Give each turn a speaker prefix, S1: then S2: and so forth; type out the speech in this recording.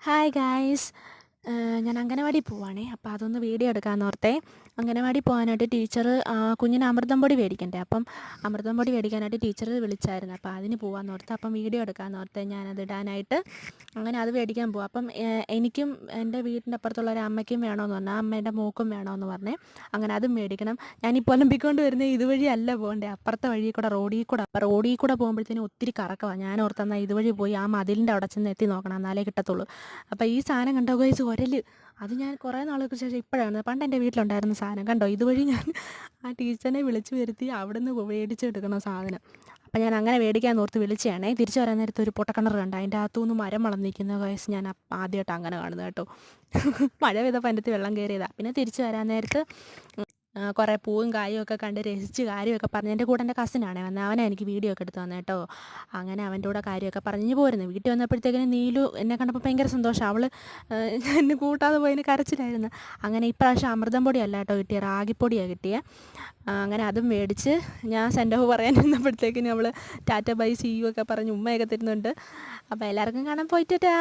S1: Hi guys. ഞാൻ അംഗനവാടി പോവാണേ. അപ്പോൾ അതൊന്ന് വീഡിയോ എടുക്കാമെന്ന് ഓർത്തേ. അംഗനവാടി പോകാനായിട്ട് ടീച്ചർ കുഞ്ഞിന് അമൃതം പൊടി മേടിക്കണ്ടേ. അപ്പം അമൃതം പൊടി മേടിക്കാനായിട്ട് ടീച്ചർ വിളിച്ചായിരുന്നു. അപ്പോൾ അതിന് പോകാമെന്ന് ഓർത്ത്. അപ്പം വീഡിയോ എടുക്കാമെന്ന് ഓർത്ത് ഞാനത് ഇടാനായിട്ട് അങ്ങനെ അത് മേടിക്കാൻ പോവാം. അപ്പം എനിക്കും എൻ്റെ വീടിൻ്റെ അപ്പുറത്തുള്ള ഒരു അമ്മയ്ക്കും വേണമെന്ന് പറഞ്ഞു. ആ അമ്മേൻ്റെ മോക്കും വേണമെന്ന് പറഞ്ഞേ. അങ്ങനെ അതും മേടിക്കണം. ഞാനിപ്പോൾ ഒലമ്പിക്കൊണ്ട് വരുന്നത് ഇതുവഴി അല്ല പോകണ്ടേ, അപ്പുറത്തെ വഴി കൂടെ റോഡിൽ കൂടെ പോകുമ്പോഴത്തേനും ഒത്തിരി കറക്കമാണ്. ഞാൻ ഓർത്തെന്നാൽ ഇതുവഴി പോയി ആ മതിലിൻ്റെ അവിടെ ചെന്ന് എത്തി നോക്കണം, എന്നാലേ കിട്ടത്തുള്ളൂ. അപ്പോൾ ഈ സാധനം കണ്ടോ ഗൈസ്, ഉരല്. അത് ഞാൻ കുറേ നാളുകൾക്ക് ശേഷം ഇപ്പോഴാണ്, പണ്ട് എൻ്റെ വീട്ടിലുണ്ടായിരുന്ന സാധനം കണ്ടോ. ഇതുവഴി ഞാൻ ആ ടീച്ചറിനെ വിളിച്ച് വരുത്തി അവിടെ നിന്ന് മേടിച്ചെടുക്കണം സാധനം. അപ്പം ഞാൻ അങ്ങനെ മേടിക്കാൻ ഓർത്ത് വിളിച്ചതാണേ. തിരിച്ചു വരാൻ നേരത്ത് ഒരു പൊട്ടക്കിണർ കണ്ട, അതിൻ്റെ അകത്തുനിന്ന് മരം വളർന്നിരിക്കുന്ന വയസ്സ് ഞാൻ ആദ്യമായിട്ട് അങ്ങനെ കാണുന്നത് കേട്ടോ. മഴ പെയ്തപ്പോൾ അതിൻ്റെ അകത്ത് വെള്ളം കയറിയതാണ്. പിന്നെ തിരിച്ചു വരാൻ നേരത്ത് കുറേ പൂവും കായും ഒക്കെ കണ്ട് രസിച്ച് കാര്യമൊക്കെ പറഞ്ഞ്, എൻ്റെ കൂടെ എൻ്റെ കസിനാണേ വന്നത്, അവനെ എനിക്ക് വീഡിയോ ഒക്കെ എടുത്ത് തന്നെ കേട്ടോ. അങ്ങനെ അവൻ്റെ കൂടെ കാര്യമൊക്കെ പറഞ്ഞ് പോരുന്നു. വീട്ടിൽ വന്നപ്പോഴത്തേക്കിനും നീലു എന്നെ കണ്ടപ്പോൾ ഭയങ്കര സന്തോഷം. അവൾ എന്നെ കൂട്ടാതെ പോയതിന് കരച്ചിലായിരുന്നു. അങ്ങനെ ഇപ്രാവശ്യം അമൃതം പൊടിയല്ല കേട്ടോ കിട്ടിയ, റാഗിപ്പൊടിയാണ് കിട്ടിയത്. അങ്ങനെ അതും മേടിച്ച് ഞാൻ സെൻഡ് ഓഫ് പറയാൻ നിന്നപ്പോഴത്തേക്കിനും അവൾ ടാറ്റ ബൈ സി യു ഒക്കെ പറഞ്ഞ് ഉമ്മയൊക്കെ തരുന്നുണ്ട്. അപ്പോൾ എല്ലാവർക്കും കാണാൻ പോയിട്ടാ.